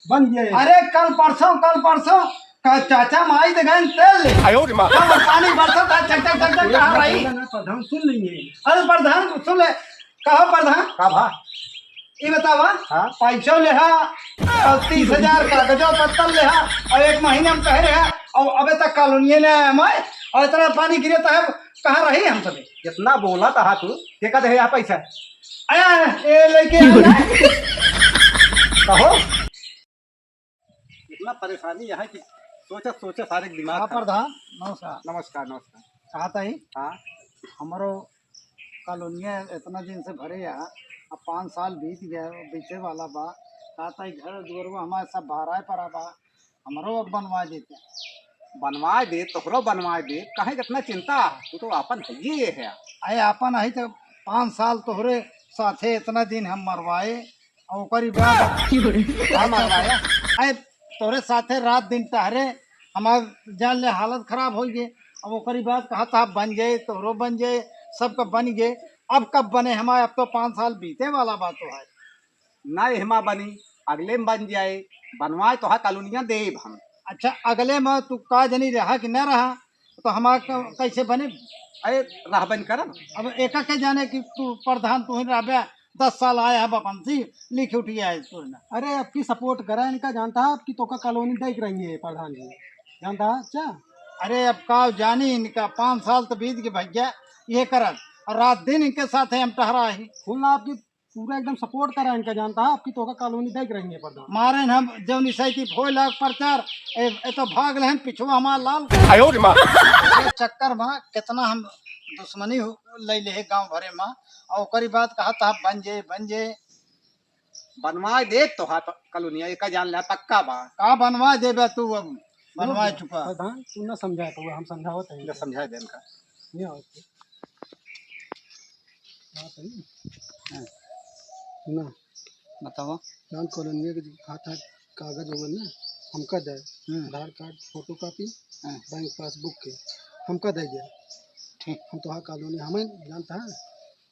बन गए। अरे कल परसों का चाचा माई तो गए तेल ले जब पानी बरसा था चक चक चक चक कहाँ रही। ना प्रधान सुन लेंगे। अरे प्रधान सुन ले, कहो प्रधान का भा ये बतावा हाँ? पैसों ले हा और 30,000 कागजों पत्तर ले हा और 1 महीने में कहे रहा और अबे तक कॉलोनी ने मैं और इतना पानी गिरे तो है कहाँ रही हम सभी। कितना बोला था तू के का दे यहाँ पैसा आया ये लेके आया कहो। इतना परेशानी यहाँ की सोचा सोचा सारे दिमाग हाँ खराब। प्रधान नमस्कार। नमस्कार नमस्कार। चाहता ही हाँ हमारो कॉलोनिया इतना दिन से भरे यहाँ अब 5 साल बीत गए बीते वाला बा चाहता ही घर दुआर हमारे सब भाड़ा पर बा हमारो अब बनवा देते। बनवा दे तोहरो बनवा दे कहे कितना चिंता तू तो अपन है ये है। अरे अपन आई तो 5 साल तोहरे साथे इतना दिन हम मरवाए और ओकरी बाद क्या मरवाया अरे तोहरे साथे रात दिन टहरे हमार जान ले हालत खराब हो गए। अब ओकरी बाद कहा था बन जाए तोहरो बन जाए सबका बन गए। अब कब बने हमारे अब तो 5 साल बीते वाला बात तो है। ना हिमा बनी अगले में बन जाए बनवाए तो हाँ कॉलोनियाँ दे हम। अच्छा अगले में तू का जनी रहा कि न रहा तो हमारा कैसे बने। अरे रह बन कर अब एक के जाने कि तू प्रधान तू ही रहा 10 साल आया है बपन सी लिख उठिया है तू ना। अरे आपकी सपोर्ट करा इनका जानता है आपकी तो का कॉलोनी देख रही है प्रधान जी जानता है अच्छा। अरे अब का जानी इनका 5 साल तो बीत के भैया ये करत और रात दिन इनके साथ हम टहरा ही फुल आपकी पूरा एकदम सपोर्ट करा इनका जानता है आपकी तो का कॉलोनी देख रही है प्रधान। मारे हम जब निशाई की भोई लाख प्रचार ए तो भाग ले पिछुआ हमार लाल ये चक्कर में कितना हम दुश्मनी ले ले गांव भरे में और ओकरी बात कहा था बन जे बनवाए दे तो हाँ कॉलोनिया एक जान लिया पक्का बा का बनवा देबे तू अब बनवा चुका। प्रधान तू ना समझाए तो हम समझावत है समझाए दे इनका नहीं आओ ना बताओ जान कॉलोनी के खाता कागज होगा ना हमका दे Aadhaar card photo copy bank passbook के हमका दे दिया ठीक। हम तो हाँ कॉलोनी हमें जानता है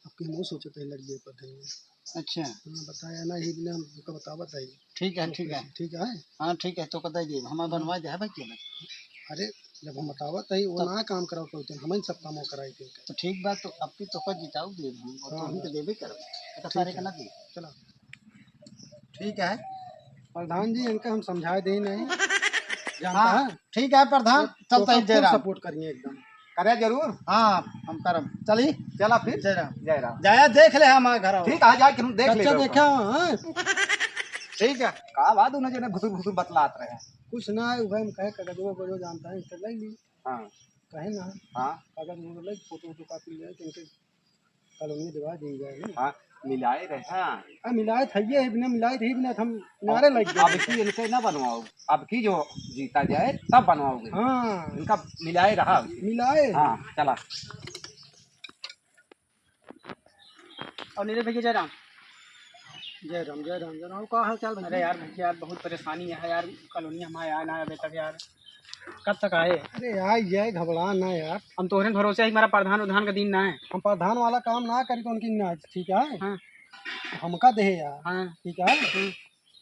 आपके हम सोचे थे लड़िए पर देंगे। अच्छा हाँ बताया ना ही ने हमको बता बताइए। ठीक है ठीक है ठीक है हाँ ठीक है तो कत दे हमारे बनवा दे भाई क्या। अरे जब हम बतावत है वो ना काम कराओ तो हमें सब काम कराई थे तो ठीक बात तो अब तो का जिताऊ दे हम और तुम तो देबे करो तो सारे का ना दे चला ठीक है प्रधान जी इनका हम समझा दे नहीं जानता हाँ है ठीक है प्रधान चलता ही जय राम सपोर्ट करिए एकदम करे जरूर। हाँ हम करम चली चला फिर जय राम जय राम जाया देख ले हमारे घर आओ। ठीक आ जाए कि हम देख ले देखा ठीक है का बात उन्हें जो घुसुर घुसुर बतलात रहे कुछ ना है वह हम कहे कागज को जो जानता है ले ली। हाँ कहे ना हाँ कागज वो ले फोटो वोटो कापी ले इनके कॉलोनी दिवा दी जाए। हाँ मिलाए रहे हाँ मिलाए थे ये इतने मिलाए थे इतने हम नारे लग गए। अब की इनसे ना बनवाओ अब की जो जीता जाए तब बनवाओगे। हाँ इनका मिलाए रहा मिलाए हाँ चला और नीरज भैया जय राम। जय राम जय राम जय राम का हाल चाल। अरे यार भैया यार बहुत परेशानी है यार कॉलोनी हमारे आए ना अभी तक यार कब तक आए। अरे यार ये घबरा ना यार हम तोहरे भरोसे ही हमारा प्रधान उधान का दिन ना है। हम प्रधान वाला काम ना करी तो उनकी ना ठीक है। हाँ हमका दे यार हाँ ठीक है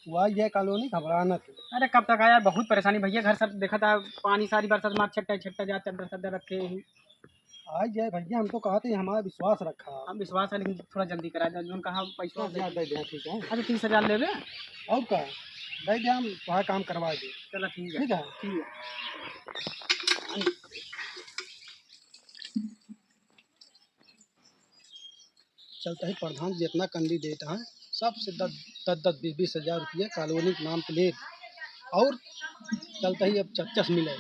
वह ये कॉलोनी घबरा ना तू। अरे कब तक आया यार बहुत परेशानी भैया घर सब देखा था पानी सारी बरसात मार छट्टा छट्टा जा चद्दर चद्दर रखे ही। आज जाए भैया हम तो कहते हमारा विश्वास रखा हम विश्वास है लेकिन थोड़ा जल्दी करा दे जो कहा पैसा दे दे ठीक है। अरे 30,000 ले और क्या दे दे हम वहाँ काम करवा दे। चलो ठीक है ठीक है ठीक है। चलता है प्रधान जितना कैंडिडेट है सबसे 10-20 हज़ार रुपये कॉलोनी के नाम प्लेट और चलता ही अब चच्चस मिले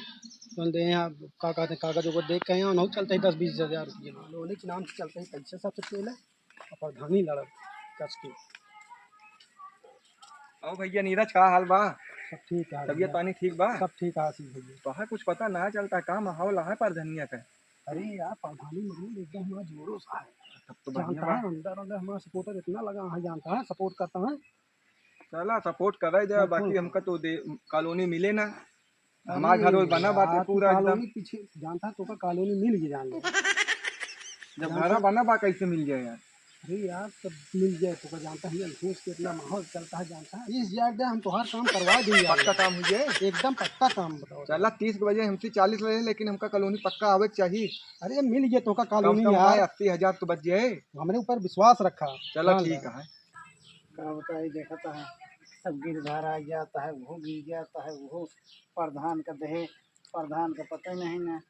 दे यहाँ का कहते हैं कागज वगैरह देख के यहाँ नहीं चलता है 10-20 हज़ार रुपये कॉलोनी के नाम से चलता है पैसे सबसे पहले और प्रधान ही लड़ कस के। ओ भैया नीरज का हाल बा सब ठीक है तबीयत पानी ठीक बा सब ठीक है आशीष भैया। तो कुछ पता ना चलता का माहौल है पर धनिया का। अरे यार प्रधानी में एकदम हमारा जोरों से है तब तो बढ़िया जानता बा है अंदर अंदर हमारा सपोर्टर इतना लगा है जानता है सपोर्ट करता है। चला सपोर्ट करे जा बाकी हमका तो कॉलोनी मिले ना हमारा घर और बना बात पूरा एकदम कॉलोनी पीछे जानता है तो का कॉलोनी मिल गई जान लो। जब घर बना बा कैसे मिल जाए यार। अरे यार सब मिल जाए तो जानता है घूस के इतना माहौल चलता है जानता है 30,000 दे हम तुम्हारा काम करवा देंगे यार। पक्का काम हुई है। एकदम पक्का काम बताओ। चला 30 बजे हमसे 40 बजे, लेकिन हमका कॉलोनी पक्का आवे चाहिए। अरे मिल गए तो का कम कॉलोनी कम यार। 80,000 तो बच जाए। हमने ऊपर विश्वास रखा। चलो ठीक है। क्या बताइए देखता है सब गिर धार आ जाता है, वो गिर जाता है, वो प्रधान का दहे प्रधान का पता ही नहीं ना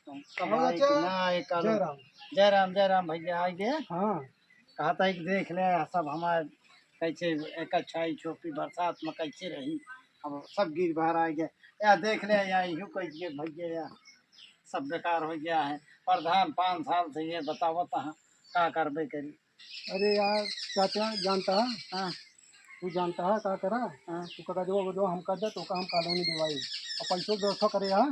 कब हाँ, आए कि ना आए। जय राम। जय राम भैया आ गए। हाँ कहा था कि देख ले सब हमारे कैसे एक अच्छाई छोपी बरसात में कैसे रही, अब सब गिर बाहर आ गया। या देख ले या यूँ कैसे भैया या सब बेकार हो गया है। प्रधान 5 साल से ये बतावत है का करबे करी। अरे यार चाचा जानता है हाँ तू जानता है का करा। हाँ तू का जो हम कर दे तो का हम कॉलोनी दिवाई और पैसों की व्यवस्था करे। हाँ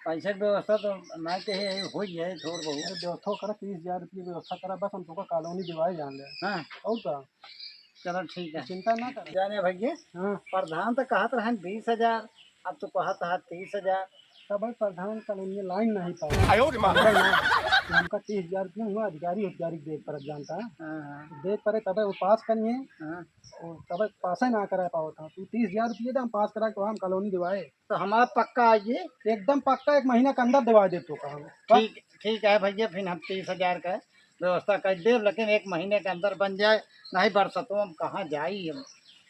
पैसे की व्यवस्था तो ना के हो जाए थोड़ बहुत। अरे व्यवस्था करा 30,000 रुपये व्यवस्था करा बस हम तुमको कॉलोनी दिवाई जान ले। हाँ और का चलो ठीक है चिंता ना कर। जाने भैया हाँ प्रधान तो कहत रहे 20,000, अब तो कहत है 30,000। तब भाई प्रधान कॉलोनी में लाइन नहीं पाए हमका 30,000 रुपये हुआ अधिकारी देख पर जानता है हाँ देख पड़े तब वो पास करिए हाँ और तब पास ही ना करा पाओ था तू 30,000 रुपये दे हम पास करा के हम कॉलोनी दिवाए तो हमारा पक्का आइए। एकदम पक्का 1 महीना के अंदर दिवा दे तो का हम। ठीक है भैया, फिर हम 30,000 का व्यवस्था कर दे, लेकिन 1 महीने के अंदर बन जाए। नहीं बरसतों हम कहाँ जाई, हम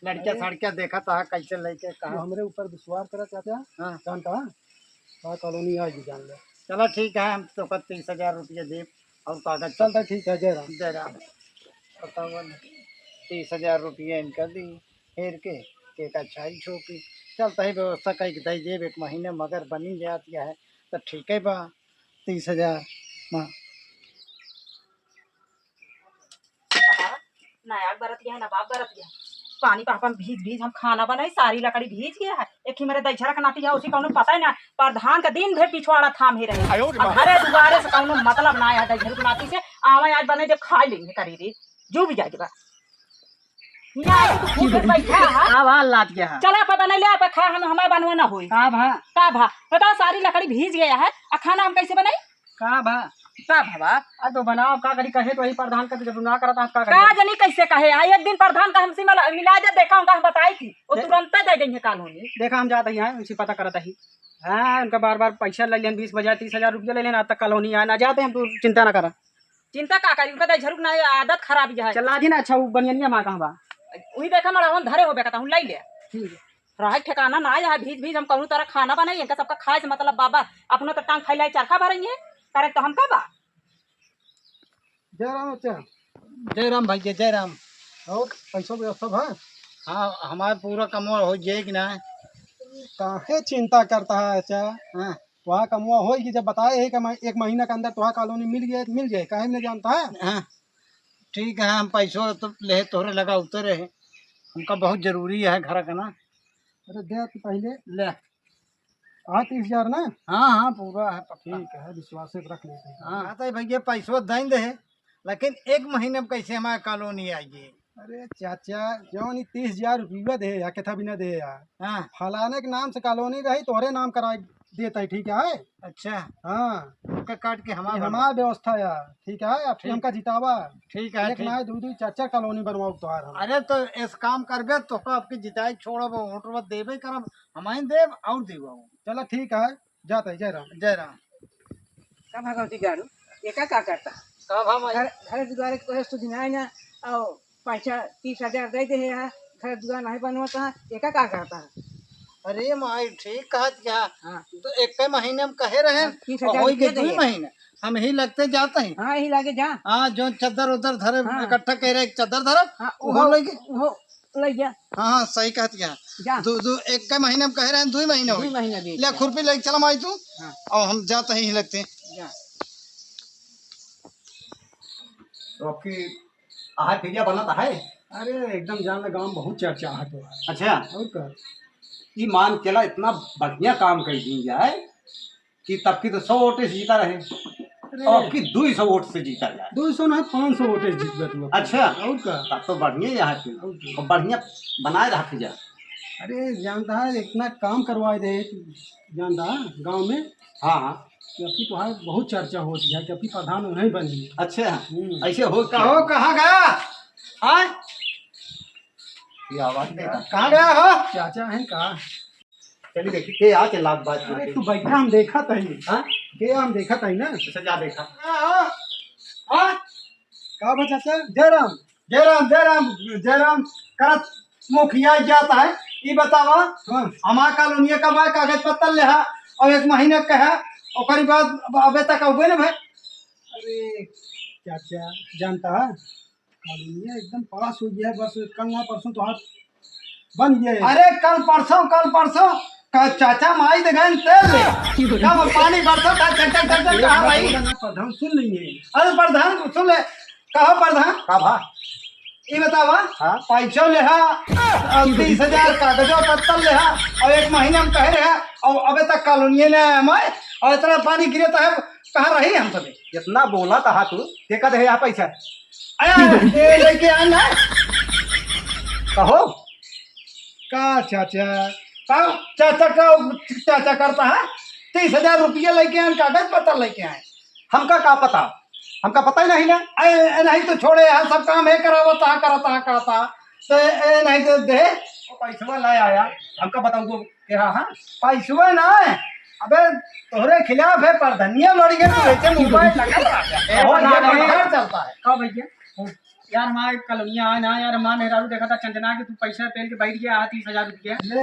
लड़कियाँ सड़कियाँ देखा था कैसे लेके तू कहा। हमरे ऊपर विश्वास करा चाचा हाँ जानता है कॉलोनी आज जान ले। चलो ठीक है, हम तो 30,000 रुपये दे और कागज चलता ठीक है जय राम। दे रहा बताओ 30,000 रुपये इनका दी फेर के एक अच्छाई छोपी चलता ही व्यवस्था कई दई जेब 1 महीने मगर बनी जाती है तो ठीक है बा 30,000 माँ। नया बरत गया है नवाब बरत गया पानी पापा भीज हम खाना बनाई सारी लकड़ी भीज गया है। एक ही मेरे दैछरा का नाती है उसी कौन पता है ना प्रधान का दिन भर पिछवाड़ा थाम ही रहे घरे दुआरे से कौन मतलब ना है दैछरा के नाती से आवा आज बने जब खा लेंगे करी रे जो भी जाएगा लात गया चला पे बना ले पे खा हम हमारे बनवा ना हुई का भा बताओ सारी लकड़ी भीज गया है और खाना हम कैसे बनाई का भा का भावा अब तो बनाओ का करी कहे तो वही प्रधान का जब ना करता का का जनी कैसे कहे आई एक दिन प्रधान का हमसे मिला दे देखा उनका हम बताई थी वो तुरंत दे देंगे कानूनी देखा हम जाते हैं उनसे पता करता ही। हाँ उनका बार बार पैसा ले लेन 20 बजे 30,000 रुपया ले लेना अब तक कॉलोनी आना जाते हैं, तू चिंता ना करा। चिंता का करी उनका झरुक ना आदत खराब है चला दी ना अच्छा वो बनिया माँ कहाँ बा वही देखा मरा हम धरे हो बेका हूँ लाई ले ठीक है रहा ठिकाना ना है भीज हम कहूँ तरह खाना बनाई इनका सबका खाए से मतलब बाबा अपना तो टांग फैलाई चरखा भरेंगे करे तो हम का बा। जय राम अच्छा जय राम भैया जय राम। और पैसों की व्यवस्था है। हाँ हमारा पूरा कमवा हो जाए कि ना। काहे चिंता करता है अच्छा हाँ वहाँ कमुआ होगी जब बताए है कि 1 महीना के अंदर तुहा कॉलोनी मिल जाए काहे नहीं जानता है। हाँ ठीक है, हम पैसों तो ले तोहरे लगा उतरे है, हमका बहुत जरूरी है घर का ना। अरे दे तो पहले ले 30,000 ना। हाँ हाँ पूरा है पक्का। ठीक है विश्वास से रख लेते हैं। हाँ तो भैया पैसों दें दे, लेकिन 1 महीने में कैसे हमारे कॉलोनी आइए। अरे चाचा जो नहीं 30,000 रुपया दे या कितना भी ना दे यार हाँ फलाने के नाम से कॉलोनी रही तोहरे नाम करा देता है ठीक है। अच्छा हाँ उनका काट के ये हमारा हमारा व्यवस्था यार ठीक है अब ठीक। हमका जितावा ठीक है एक ठीक। ना दू चाचा कॉलोनी बनवाओ तोहार हम। अरे तो इस काम करबे तो आपकी जिताई छोड़ब वोटर देवे करब हमारे देव और देव। चलो ठीक है जाता है जय राम। जय राम। का भगवती गाड़ू ये का करता कब हम घर दुआरे के तो दिन आए ना और पैसा 30,000 दे दे है घर दुआर नहीं बनवाता है ये का करता है। अरे माई ठीक कहत क्या। हाँ तो 1 महीने में कहे रहे 30,000 हो गए दे 2 महीने हम ही लगते जाते हैं। हाँ यही लागे जा हाँ जो चद्दर उधर धरे हाँ। इकट्ठा कह रहे चद्दर धरे हाँ वो लगे। वो ले जा हाँ हाँ सही कहत क्या। जा 1 महीने में कह रहे हैं 2 महीने हो 2 महीना भी ले खुरपी लेके चला माई तू। हाँ। और हम जाते ही लगते हैं। जा तो आपकी आहार पिज्जा बनाता है। अरे एकदम जान ले गाँव में बहुत चर्चा है तो अच्छा और का ये मान चला इतना बढ़िया काम कर दी जाए कि तब की तो 100 वोट से जीता रहे और आपकी 200 वोट से जीता जाए। 200 ना 500 वोटे जीत तू। अच्छा और का तब तो बढ़िया यहाँ की और बढ़िया बनाए रख जा। अरे जानता है इतना काम करवाए दे जानता है गाँव में हाँ हाँ कि अभी तो हाँ बहुत चर्चा होती है कि अभी प्रधान उन्हें बनी है। अच्छा ऐसे हो कहो कहाँ गया? हाँ, ये आवाज नहीं था। कहाँ गया हो? चाचा है कहा? चलिए देखिए के आ के लाभ बात अरे तू बैठा, हम देखा तही। हाँ के हम देखा तही ना। अच्छा जा देखा। हाँ, कहा बा चाचा? जयराम। जयराम जयराम जयराम करत मुखिया जाता है। ये बतावा हाँ हमार कॉलोनी का बा कागज पत्तर ले है और 1 महीने का है और बाद अबे तक अबे ना भाई। अरे चाचा जानता है कॉलोनिया एकदम पास हो गया है, बस कल ना परसों तो हाथ बन गया है। अरे कल परसों का चाचा माई दे गए तेल ले कब पानी बरसों का चक्कर चक्कर कहाँ भाई? प्रधान सुन लेंगे। अरे प्रधान सुन ले, कहो प्रधान का भा ये बतावा हाँ? पैसा ले हा 30,000 कागजों पत्तर ले हा और 1 महीने में कहे रहे और अबे तक कॉलोनी ने हमारे और इतना पानी गिरे तो है कहाँ रही हम सभी? इतना बोला था तू के का दे यहाँ पैसा ये लेके आना कहो का चाचा? कहो चाचा करता है 30,000 रुपये लेके आए कागज पत्तर लेके आए। हमका का पता, हमका पता ही नहीं ना। नहीं तो छोड़े यार सब काम है करावता करता तो नहीं तो दे पैसा ला आया हमका बताऊ तो क्या? हाँ पैसा ना है अबे तोहरे खिलाफ है प्रधानिया लड़ गए तो ऐसे मोबाइल लगा चलता है। कहो भैया यार हमारे कॉलोनिया आए ना यार, हमारे मेहरारू देखा था चंदना के तू पैसा पेल के बैठ गया 30,000 रुपया ले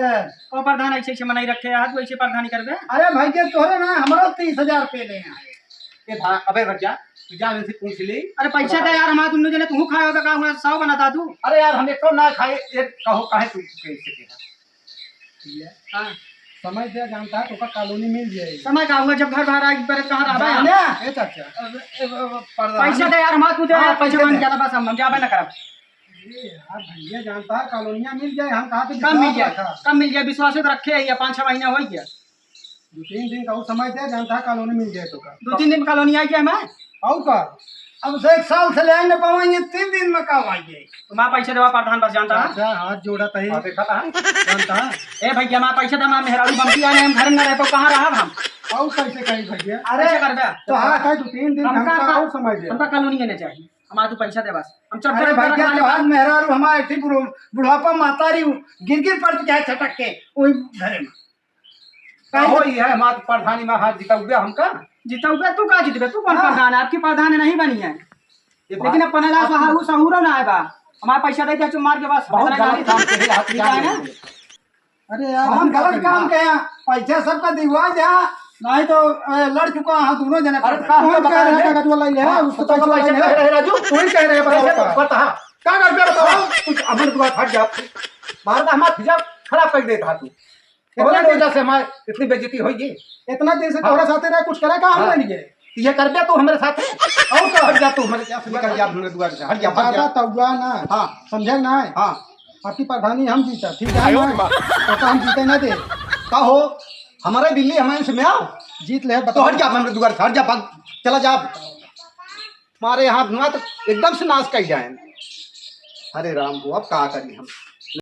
और प्रधान ऐसे मनाई रखे यार, तू ऐसे प्रधानी कर दे। अरे भाई के तोहरे ना हमारा 30,000 पे ले आए। ये अबे रजा तू जा इनसे पूछ ले। अरे पैसा दे यार, हमारे तुमने जने तू खाए होगा का हुआ 100 बनाता तू। अरे यार हम एक तो ना खाए एक कहो काहे तू कैसे कहा? हाँ समय दिया जानता है तो का कॉलोनी मिल जाएगी। समय का हुआ जब घर बाहर आई पर कहाँ रहा है जाने ए चाचा पैसा दे यार, हमारे तू दे हाँ, यार, पैसा पैसे मान दे। ज्यादा बस हम जाबे ना करब। ये यार भैया जानता है कॉलोनिया मिल जाए, हम कहा पे कम मिल विश्वास गया, रखा। कम मिल गया, विश्वास तो रखे है, 5-6 महीना हो गया। 2-3 दिन का वो समय दिया जानता है कॉलोनी मिल जाए तो का 2-3 दिन कॉलोनी आई क्या मैं और का अब से 1 साल से ले आए न पाएंगे 3 दिन में कब आएंगे? तुम्हारा पैसा देवा प्रधान बस जानता है। चाचा हाथ जोड़ा तही हाँ देखा था जानता है। ए भैया हमारा पैसा दे, मेहरारू बम्पी आने हम घर में रहे तो कहाँ रहा हम और कैसे कहीं भैया? अरे कैसे कर दे तो हाँ है 2-3 दिन हमका और समय दे। हमका कॉलोनी आने चाहिए, हमारा तू पैसा दे बस हम चल अरे भैया तो आज मेहरारू हमारे ठीक बुढ़ापा मातारी गिर पड़ गया छटक के वही घरे में। कहो ही है मात प्रधानी में हाथ जिता हुआ हमका। जीतोगे तू का जीतबे, तू कौन हाँ। प्रधान है? आपकी प्रधान नहीं बनी है, ये लेकिन अब 15 सहारू सहूरो ना आएगा। हमारा पैसा दे दिया मार के बस बहुत इतना गलत काम गाली करे हाथ ठीक है ना? अरे यार हम गलत काम किया पैसा सबका दिलवा जा नहीं तो लड़ चुका हाँ दोनों जने। अरे कौन कह रहा है कागज वाला ले है उसको पैसा पैसा ले कह रहे राजू तू ही कह रहे बताओ बता क्या कर दिया बताओ कुछ अमर दुआ हट जा मार का हमारा फिजा खराब कर देता तू बोले वजह से हमारे इतनी बेइज्जती होगी। इतना दिन से तोहरे साथे रहे कुछ करे का हम नहीं लिए ये कर दिया तू हमारे साथ और क्या हट जा तू हमारे क्या निकल जा हमारे दुआ से हट जा भाग ज्यादा जा। तौगा ना हाँ समझे ना है हाँ आपकी प्रधानी हम जीता ठीक है ना? तो हम जीते ना दे का हो हमारे दिल्ली हमारे से में आओ जीत ले तो बताओ हट जा हमारे दुआ से हट जा भाग चला जा हमारे यहाँ धुआं तो एकदम से नाश कर जाए। अरे राम को अब क्या करें हम।